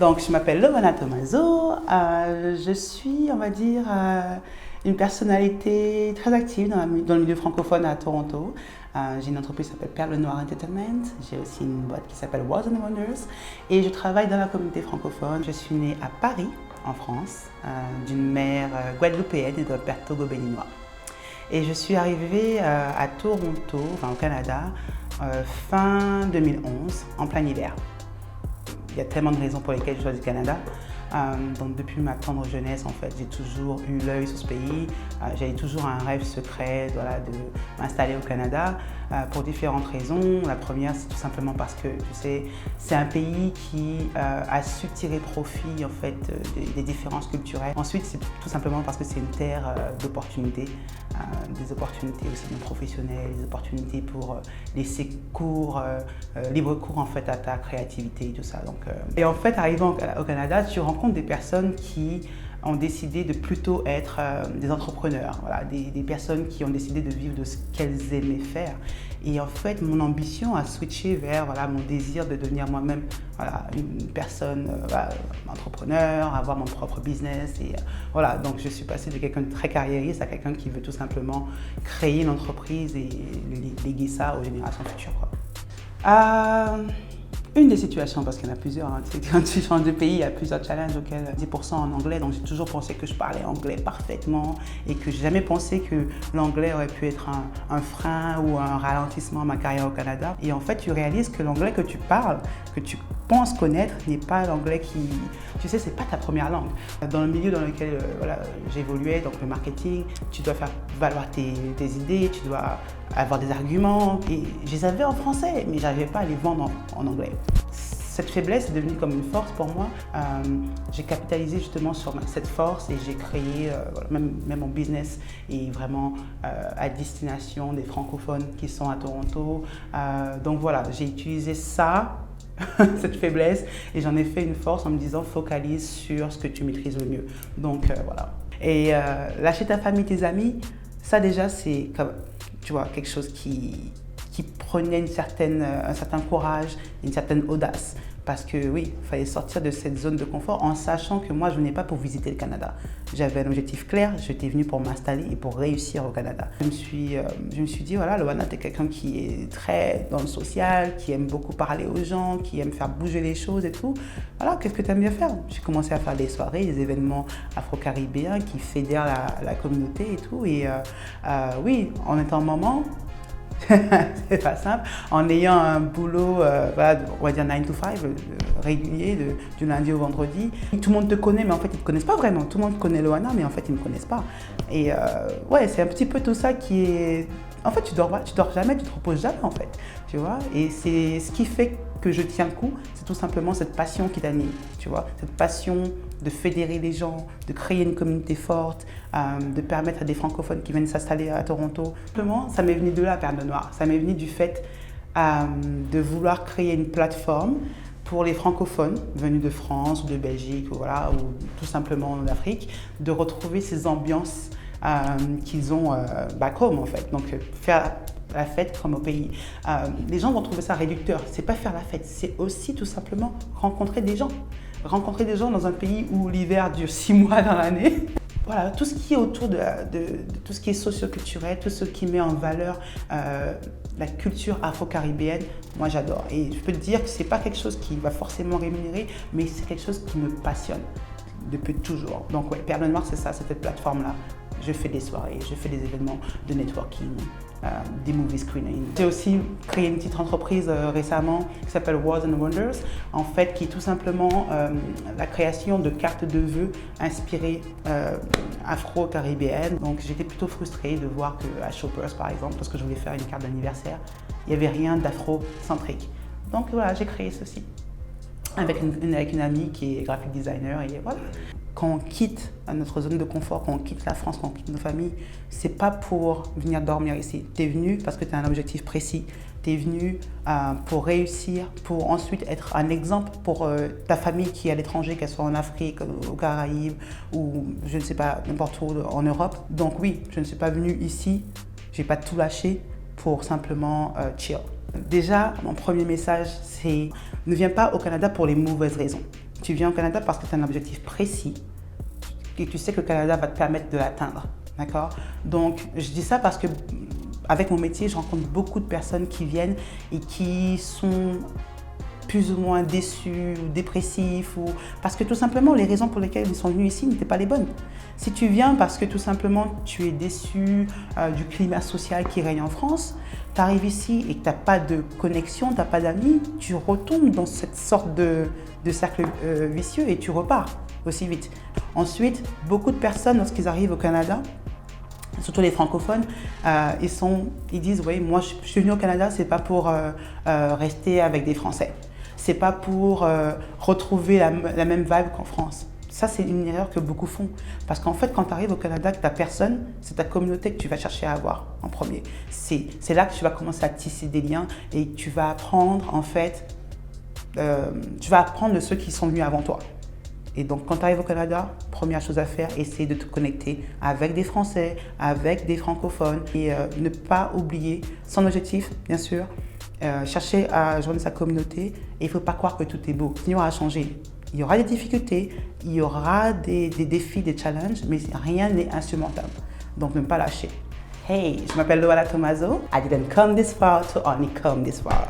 Donc, je m'appelle Loana Tomaso. Je suis, on va dire, une personnalité très active dans le milieu francophone à Toronto. J'ai une entreprise qui s'appelle Perle Noire Entertainment. J'ai aussi une boîte qui s'appelle Worlds and Wonders. Et je travaille dans la communauté francophone. Je suis née à Paris, en France, d'une mère guadeloupéenne et d'un père togo-béninois. Et je suis arrivée à Toronto, au Canada, fin 2011, en plein hiver. Il y a tellement de raisons pour lesquelles je choisis le Canada. Donc depuis ma tendre jeunesse, en fait, j'ai toujours eu l'œil sur ce pays. J'avais toujours un rêve secret, voilà, de m'installer au Canada pour différentes raisons. La première, c'est tout simplement parce que, tu sais, c'est un pays qui a su tirer profit, en fait, des différences culturelles. Ensuite, c'est tout simplement parce que c'est une terre d'opportunités, des opportunités aussi bien professionnelles, des opportunités pour laisser libre cours, en fait, à ta créativité et tout ça. Donc, et en fait, arrivant au Canada, tu rencontres des personnes qui ont décidé de plutôt être des entrepreneurs, voilà, des personnes qui ont décidé de vivre de ce qu'elles aimaient faire. Et en fait, mon ambition a switché vers mon désir de devenir moi-même une personne entrepreneur, avoir mon propre business. Et voilà, donc je suis passée de quelqu'un de très carriériste à quelqu'un qui veut tout simplement créer une entreprise et léguer ça aux générations futures, quoi. Une des situations, parce qu'il y en a plusieurs, quand tu changes de pays, il y a plusieurs challenges auxquels 10% en anglais, donc j'ai toujours pensé que je parlais anglais parfaitement et que j'ai jamais pensé que l'anglais aurait pu être un frein ou un ralentissement à ma carrière au Canada. Et en fait, tu réalises que l'anglais que tu parles, que tu penses connaître, n'est pas l'anglais qui... Tu sais, c'est pas ta première langue. Dans le milieu dans lequel j'évoluais, donc le marketing, tu dois faire valoir tes idées, tu dois avoir des arguments, et je les avais en français, mais je n'arrivais pas à les vendre en anglais. Cette faiblesse est devenue comme une force pour moi. J'ai capitalisé justement sur cette force et j'ai créé même mon business est vraiment à destination des francophones qui sont à Toronto. Donc voilà, j'ai utilisé ça, cette faiblesse, et j'en ai fait une force en me disant focalise sur ce que tu maîtrises le mieux. Donc voilà. Et lâcher ta famille, tes amis, ça déjà c'est comme, tu vois, quelque chose qui prenait un certain courage, une certaine audace. Parce que oui, il fallait sortir de cette zone de confort en sachant que moi, je ne venais pas pour visiter le Canada. J'avais un objectif clair, j'étais venue pour m'installer et pour réussir au Canada. Je me suis dit, voilà, Loana, tu es quelqu'un qui est très dans le social, qui aime beaucoup parler aux gens, qui aime faire bouger les choses et tout. Voilà, qu'est-ce que tu aimes bien faire? J'ai commencé à faire des soirées, des événements afro-caribéens qui fédèrent la communauté et tout. Et oui, en étant maman, c'est pas simple, en ayant un boulot, on va dire 9 to 5, régulier, du lundi au vendredi. Tout le monde te connaît, mais en fait, ils ne te connaissent pas vraiment. Tout le monde connaît Loana, mais en fait, ils ne me connaissent pas. Et ouais, c'est un petit peu tout ça qui est... En fait, tu dors jamais, tu te reposes jamais, en fait. Tu vois? Et c'est ce qui fait que je tiens le coup, c'est tout simplement cette passion qui t'anime, tu vois? Cette passion de fédérer les gens, de créer une communauté forte, de permettre à des francophones qui viennent s'installer à Toronto. Simplement, ça m'est venu de là, Perle Noire. Ça m'est venu du fait de vouloir créer une plateforme pour les francophones venus de France ou de Belgique ou tout simplement d'Afrique, de retrouver ces ambiances qu'ils ont back home, en fait. Donc, faire la fête comme au pays. Les gens vont trouver ça réducteur. C'est pas faire la fête, c'est aussi tout simplement rencontrer des gens. Rencontrer des gens dans un pays où l'hiver dure 6 mois dans l'année. Voilà, tout ce qui est autour de tout ce qui est socio-culturel, tout ce qui met en valeur la culture afro-caribéenne, moi j'adore. Et je peux te dire que c'est pas quelque chose qui va forcément rémunérer, mais c'est quelque chose qui me passionne depuis toujours. Donc ouais, Perle Noire, c'est ça, c'est cette plateforme-là. Je fais des soirées, je fais des événements de networking, des movie screenings. J'ai aussi créé une petite entreprise récemment qui s'appelle Worlds and Wonders, en fait, qui est tout simplement la création de cartes de vœux inspirées afro-caribéennes. Donc j'étais plutôt frustrée de voir qu'à Shoppers, par exemple, parce que je voulais faire une carte d'anniversaire, il n'y avait rien d'afro-centrique. Donc voilà, j'ai créé ceci avec une amie qui est graphic designer et voilà. Quand on quitte notre zone de confort, quand on quitte la France, quand on quitte nos familles, c'est pas pour venir dormir ici. Tu es venu parce que tu as un objectif précis. Tu es venu pour réussir, pour ensuite être un exemple pour ta famille qui est à l'étranger, qu'elle soit en Afrique, aux Caraïbes ou je ne sais pas, n'importe où en Europe. Donc oui, je ne suis pas venue ici, j'ai pas tout lâché pour simplement chill. Déjà, mon premier message, c'est ne viens pas au Canada pour les mauvaises raisons. Tu viens au Canada parce que tu as un objectif précis et tu sais que le Canada va te permettre de l'atteindre. D'accord? Donc, je dis ça parce que avec mon métier, je rencontre beaucoup de personnes qui viennent et qui sont plus ou moins déçus ou dépressifs, ou parce que tout simplement les raisons pour lesquelles ils sont venus ici n'étaient pas les bonnes. Si tu viens parce que tout simplement tu es déçu du climat social qui règne en France, tu arrives ici et que tu n'as pas de connexion, tu n'as pas d'amis, tu retombes dans cette sorte de cercle vicieux et tu repars aussi vite. Ensuite, beaucoup de personnes lorsqu'ils arrivent au Canada, surtout les francophones, ils disent oui, moi je suis venu au Canada, c'est pas pour rester avec des Français. C'est pas pour retrouver la même vibe qu'en France. Ça, c'est une erreur que beaucoup font. Parce qu'en fait, quand tu arrives au Canada, que tu n'as personne, c'est ta communauté que tu vas chercher à avoir en premier. C'est là que tu vas commencer à tisser des liens et tu vas apprendre, en fait, de ceux qui sont venus avant toi. Et donc, quand tu arrives au Canada, première chose à faire, essayer de te connecter avec des Français, avec des francophones et ne pas oublier son objectif, bien sûr, chercher à joindre sa communauté. Et il ne faut pas croire que tout est beau. Il y aura à changer. Il y aura des difficultés, il y aura des défis, des challenges, mais rien n'est insurmontable. Donc, ne pas lâcher. Hey, je m'appelle Loala Tomaso. I didn't come this far to only come this far.